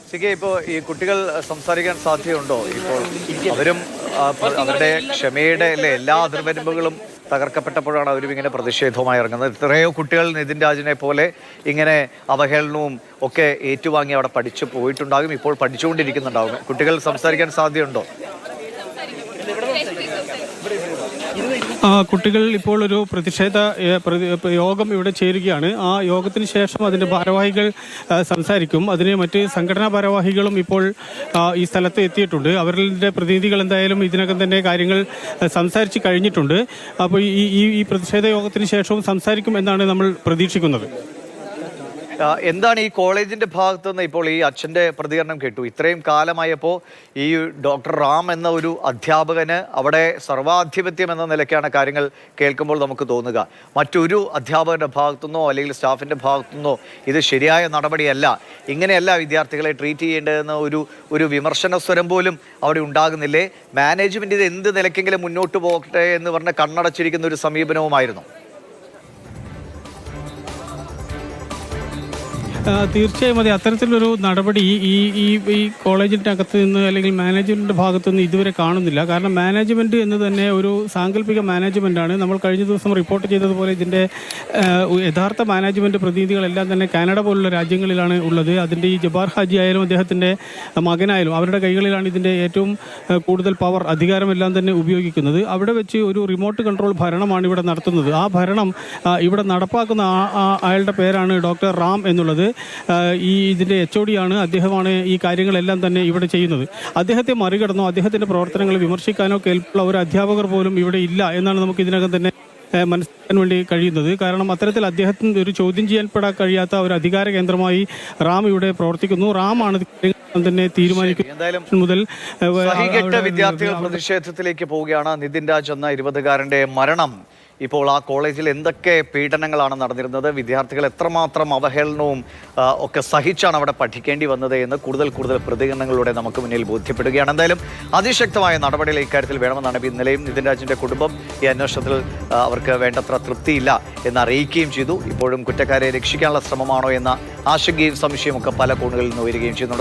CK, ഇപ്പോൾ ഈ കുട്ടികൾ സംസാരിക്കാൻ സാധ്യതയുണ്ടോ? ഇപ്പോൾ അവരും അവരുടെ ക്ഷമയുടെ എല്ലാ അതിർവരമ്പുകളും തകർക്കപ്പെട്ടപ്പോഴാണ് അവരും ഇങ്ങനെ പ്രതിഷേധവുമായി ഇറങ്ങുന്നത്. എത്രയോ കുട്ടികൾ നിതിൻ രാജിനെ പോലെ ഇങ്ങനെ അവഹേളനവും ഒക്കെ ഏറ്റുവാങ്ങി അവിടെ പഠിച്ചു പോയിട്ടുണ്ടാകും, ഇപ്പോൾ പഠിച്ചുകൊണ്ടിരിക്കുന്നുണ്ടാകും. കുട്ടികൾ സംസാരിക്കാൻ സാധ്യതയുണ്ടോ? കുട്ടികൾ ഇപ്പോൾ ഒരു പ്രതിഷേധ യോഗം ഇവിടെ ചേരുകയാണ്. ആ യോഗത്തിന് ശേഷം അതിൻ്റെ ഭാരവാഹികൾ സംസാരിക്കും. അതിന് മറ്റ് സംഘടനാ ഭാരവാഹികളും ഇപ്പോൾ ഈ സ്ഥലത്ത് എത്തിയിട്ടുണ്ട്. അവരുടെ പ്രതിനിധികൾ എന്തായാലും ഇതിനകം തന്നെ കാര്യങ്ങൾ സംസാരിച്ച് കഴിഞ്ഞിട്ടുണ്ട്. അപ്പോൾ ഈ പ്രതിഷേധ യോഗത്തിന് ശേഷവും സംസാരിക്കും എന്നാണ് നമ്മൾ പ്രതീക്ഷിക്കുന്നത്. എന്താണ് ഈ കോളേജിന്റെ ഭാഗത്തുനിന്ന് ഇപ്പോൾ ഈ അച്ഛൻ്റെ പ്രതികരണം കേട്ടു? ഇത്രയും കാലമായപ്പോൾ ഈ ഡോക്ടർ റാം എന്ന ഒരു അധ്യാപകന് അവിടെ സർവാധിപത്യം എന്ന നിലയ്ക്കാണ് കാര്യങ്ങൾ കേൾക്കുമ്പോൾ നമുക്ക് തോന്നുക. മറ്റൊരു അധ്യാപകന്റെ ഭാഗത്തുനിന്നോ അല്ലെങ്കിൽ സ്റ്റാഫിന്റെ ഭാഗത്തുനിന്നോ ഇത് ശരിയായ നടപടിയല്ല, ഇങ്ങനെയല്ല വിദ്യാർത്ഥികളെ ട്രീറ്റ് ചെയ്യേണ്ടതെന്ന ഒരു വിമർശന സ്വരം പോലും അവിടെ ഉണ്ടാകുന്നില്ലേ? മാനേജ്മെന്റ് ഇത് എന്ത് നിലയ്ക്കെങ്കിലും മുന്നോട്ട് പോകട്ടെ എന്ന് പറഞ്ഞ് കണ്ണടച്ചിരിക്കുന്ന ഒരു സമീപനവുമായിരുന്നു. തീർച്ചയായും അതെ, അത്തരത്തിലൊരു നടപടി ഈ കോളേജിൻ്റെ അകത്ത് നിന്ന് അല്ലെങ്കിൽ മാനേജ്മെൻറ്റിൻ്റെ ഭാഗത്തുനിന്ന് ഇതുവരെ കാണുന്നില്ല. കാരണം മാനേജ്മെൻറ്റ് എന്ന് തന്നെ ഒരു സാങ്കല്പിക മാനേജ്മെൻറ്റാണ്. നമ്മൾ കഴിഞ്ഞ ദിവസം റിപ്പോർട്ട് ചെയ്തതുപോലെ ഇതിൻ്റെ യഥാർത്ഥ മാനേജ്മെൻറ്റ് പ്രതിനിധികളെല്ലാം തന്നെ കാനഡ പോലുള്ള രാജ്യങ്ങളിലാണ് ഉള്ളത്. അതിൻ്റെ ഈ ജബാർ ഹാജി ആയാലും അദ്ദേഹത്തിൻ്റെ മകനായാലും അവരുടെ കൈകളിലാണ് ഇതിൻ്റെ ഏറ്റവും കൂടുതൽ പവർ, അധികാരമെല്ലാം തന്നെ ഉപയോഗിക്കുന്നത്. അവിടെ വെച്ച് ഒരു റിമോട്ട് കൺട്രോൾ ഭരണമാണ് ഇവിടെ നടത്തുന്നത്. ആ ഭരണം ഇവിടെ നടപ്പാക്കുന്ന അയാളുടെ പേരാണ് ഡോക്ടർ റാം എന്നുള്ളത്. ഇതിൻ്റെ HOD ആണ്, അദ്ദേഹമാണ് ഈ കാര്യങ്ങളെല്ലാം തന്നെ ഇവിടെ ചെയ്യുന്നത്. അദ്ദേഹത്തെ മറികടന്നോ അദ്ദേഹത്തിൻ്റെ പ്രവർത്തനങ്ങൾ വിമർശിക്കാനോ കേൾപ്പുള്ള ഒരു അധ്യാപകർ പോലും ഇവിടെ ഇല്ല എന്നാണ് നമുക്ക് ഇതിനകം തന്നെ മനസ്സിലാക്കാൻ വേണ്ടി കഴിയുന്നത്. കാരണം അത്തരത്തിൽ അദ്ദേഹത്തിന് ഒരു ചോദ്യം ചെയ്യാൻപ്പെടാൻ കഴിയാത്ത ഒരു അധികാര കേന്ദ്രമായി റാം ഇവിടെ പ്രവർത്തിക്കുന്നു. റാമാണ് തന്നെ തീരുമാനിക്കുന്നത്. മുതൽ വിദ്യാർത്ഥികൾ പ്രതിഷേധത്തിലേക്ക് പോവുകയാണ്. നിതിൻ രാജ് എന്ന 20-കാരന്റെ മരണം ഇപ്പോൾ ആ കോളേജിൽ എന്തൊക്കെ പീഡനങ്ങളാണ് നടന്നിരുന്നത്, വിദ്യാർത്ഥികൾ എത്രമാത്രം അവഹേളനവും ഒക്കെ സഹിച്ചാണ് അവിടെ പഠിക്കേണ്ടി വന്നത് എന്ന് കൂടുതൽ പ്രതികരണങ്ങളിലൂടെ നമുക്ക് മുന്നിൽ ബോധ്യപ്പെടുകയാണ്. എന്തായാലും അതിശക്തമായ നടപടികൾ ഇക്കാര്യത്തിൽ വേണമെന്നാണ് ഇന്നലെയും നിതിൻ രാജിൻ്റെ കുടുംബം ഈ അന്വേഷണത്തിൽ അവർക്ക് വേണ്ടത്ര തൃപ്തിയില്ല എന്ന് അറിയിക്കുകയും ചെയ്തു. ഇപ്പോഴും കുറ്റക്കാരെ രക്ഷിക്കാനുള്ള ശ്രമമാണോ എന്ന ആശങ്കയും സംശയവും ഒക്കെ പല കോണുകളിൽ നിന്ന് ഉയരുകയും ചെയ്യുന്നുണ്ട്.